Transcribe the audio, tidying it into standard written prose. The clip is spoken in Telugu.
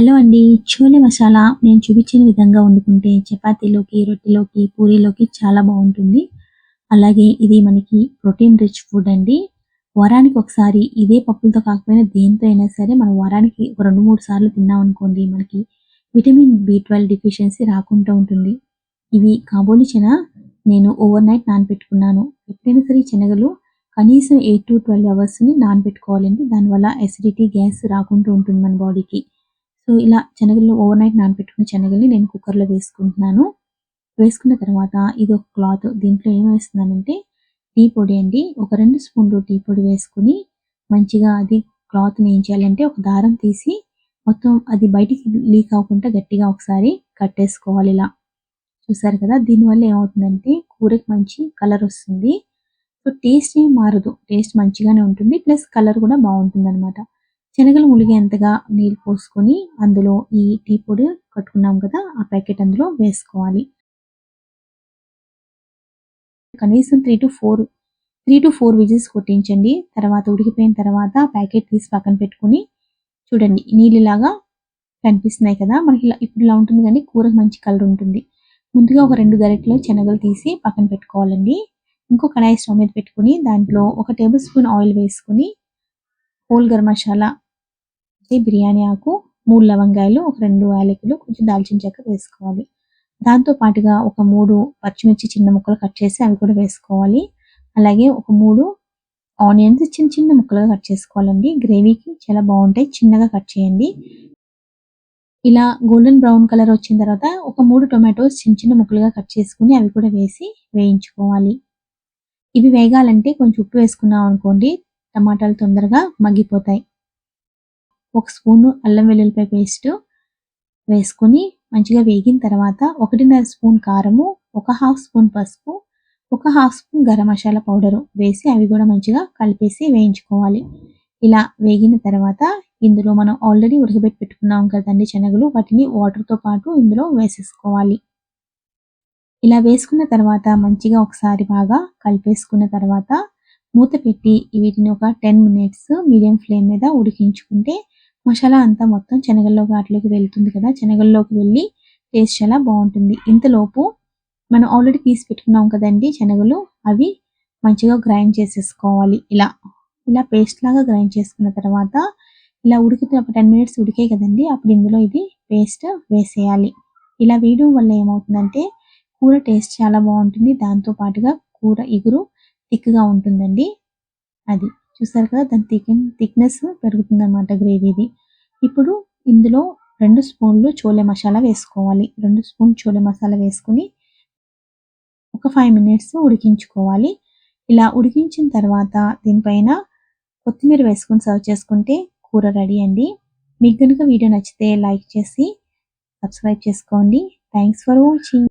హలో అండి. చోలే మసాలా నేను చూపించిన విధంగా వండుకుంటే చపాతీలోకి, రొట్టెలోకి, పూరీలోకి చాలా బావుంటుంది. అలాగే ఇది మనకి ప్రోటీన్ రిచ్ ఫుడ్ అండి. వారానికి ఒకసారి ఇదే పప్పులతో కాకపోయినా దేనితో అయినా సరే మనం వారానికి ఒక 2, 3 సార్లు తిన్నామనుకోండి మనకి విటమిన్ బి12 డెఫిషియన్సీ రాకుండా ఉంటుంది. ఇవి కాబోలి చనా నేను ఓవర్ నైట్ నానబెట్టుకున్నాను. ఎప్పుడైనా సరే శనగలు కనీసం 8-12 అవర్స్‌ని నానబెట్టుకోవాలండి. దానివల్ల అసిడిటీ, గ్యాస్ రాకుండా ఉంటుంది మన బాడీకి. సో, ఇలా శనగలు ఓవర్ నైట్ నానబెట్టుకున్న శనగల్ని నేను కుక్కర్‌లో వేసుకుంటున్నాను. వేసుకున్న తర్వాత ఇదొక క్లాత్ దీంట్లో ఏం వేస్తున్నానంటే టీ పొడి అండి. ఒక 2 స్పూన్లు టీ పొడి వేసుకొని మంచిగా అది క్లాత్‌ని ఏం చేయాలంటే ఒక దారం తీసి మొత్తం అది బయటికి లీక్ అవ్వకుండా గట్టిగా ఒకసారి కట్టేసుకోవాలి ఇలా. చూసారు కదా! దీనివల్ల ఏమవుతుందంటే కూరకి మంచి కలర్ వస్తుంది. సో, టేస్ట్ ఏం మారదు. టేస్ట్ మంచిగానే ఉంటుంది. ప్లస్ కలర్ కూడా బావుంటుందనమాట. శనగలు ములిగేంతగా నీళ్ళు పోసుకొని అందులో ఈ టీ పొడి కట్టుకున్నాం కదా! ఆ ప్యాకెట్ అందులో వేసుకోవాలి. కనీసం 3-4 విజిల్స్ కొట్టించండి. తర్వాత ఉడికిపోయిన తర్వాత ప్యాకెట్ తీసి పక్కన పెట్టుకొని చూడండి నీళ్ళలాగా కనిపిస్తున్నాయి కదా! మనకి ఇలా ఇప్పుడు ఇలా ఉంటుంది గానీ కూరకు మంచి కలర్ ఉంటుంది. ముందుగా ఒక 2 గరిటెలు శనగలు తీసి పక్కన పెట్టుకోవాలండి. ఇంకో కడాయి స్టవ్ మీద పెట్టుకొని దాంట్లో ఒక టేబుల్ స్పూన్ ఆయిల్ వేసుకొని హోల్ గరం మసాలా బిర్యానీ ఆకు, 3 లవంగాయలు, ఒక 2 యాలకులు, కొంచెం దాల్చిన చెక్క వేసుకోవాలి. దాంతో పాటుగా ఒక 3 పచ్చిమిర్చి చిన్న ముక్కలు కట్ చేసి అవి కూడా వేసుకోవాలి. అలాగే ఒక 3 ఆనియన్స్ చిన్న చిన్న ముక్కలుగా కట్ చేసుకోవాలండి. గ్రేవీకి చాలా బావుంటాయి. చిన్నగా కట్ చేయండి. ఇలా గోల్డెన్ బ్రౌన్ కలర్ వచ్చిన తర్వాత ఒక 3 టొమాటోస్ చిన్న చిన్న ముక్కలుగా కట్ చేసుకొని అవి కూడా వేసి వేయించుకోవాలి. ఇవి వేగాలంటే కొంచెం ఉప్పు వేసుకున్నాం అనుకోండి టమాటాలు తొందరగా మగ్గిపోతాయి. ఒక స్పూను అల్లం వెల్లుల్లిపాయ పేస్టు వేసుకొని మంచిగా వేగిన తర్వాత 1.5 స్పూన్ కారము, ఒక హాఫ్ స్పూన్ పసుపు, ఒక half spoon garam masala powder వేసి అవి కూడా మంచిగా కలిపేసి వేయించుకోవాలి. ఇలా వేగిన తర్వాత ఇందులో మనం ఆల్రెడీ ఉడకబెట్టి పెట్టుకున్నాం కదండీ శనగలు వాటిని వాటర్‌తో పాటు ఇందులో వేసేసుకోవాలి. ఇలా వేసుకున్న తర్వాత మంచిగా ఒకసారి బాగా కలిపేసుకున్న తర్వాత మూత పెట్టి వీటిని ఒక 10 మినిట్స్ మీడియం ఫ్లేమ్ మీద ఉడికించుకుంటే మసాలా అంతా మొత్తం శనగల్లోకి వాటిలోకి వెళ్తుంది కదా! శనగల్లోకి వెళ్ళి టేస్ట్ చాలా బావుంటుంది. ఇంతలోపు మనం ఆల్రెడీ తీసి పెట్టుకున్నాం కదండీ శనగలు అవి మంచిగా గ్రైండ్ చేసేసుకోవాలి ఇలా. ఇలా పేస్ట్ లాగా గ్రైండ్ చేసుకున్న తర్వాత ఇలా ఉడికితే ఒక 10 మినిట్స్ ఉడికాయి కదండీ! అప్పుడు ఇందులో ఇది పేస్ట్ వేసేయాలి. ఇలా వేయడం వల్ల ఏమవుతుందంటే కూర టేస్ట్ చాలా బావుంటుంది. దాంతో పాటుగా కూర ఇగురు థిక్‌గా ఉంటుందండి. అది. చూసారు కదా! దాని థిక్‌నెస్ పెరుగుతుందన్నమాట గ్రేవీది. ఇప్పుడు ఇందులో 2 స్పూన్లు చోలే మసాలా వేసుకోవాలి. 2 స్పూన్ చోలే మసాలా వేసుకొని ఒక 5 మినిట్స్ ఉడికించుకోవాలి. ఇలా ఉడికించిన తర్వాత దీనిపైన కొత్తిమీర వేసుకొని సర్వ్ చేసుకుంటే కూర రెడీ అండి. మీకు గనుక వీడియో నచ్చితే లైక్ చేసి సబ్స్క్రైబ్ చేసుకోండి. Thanks for watching.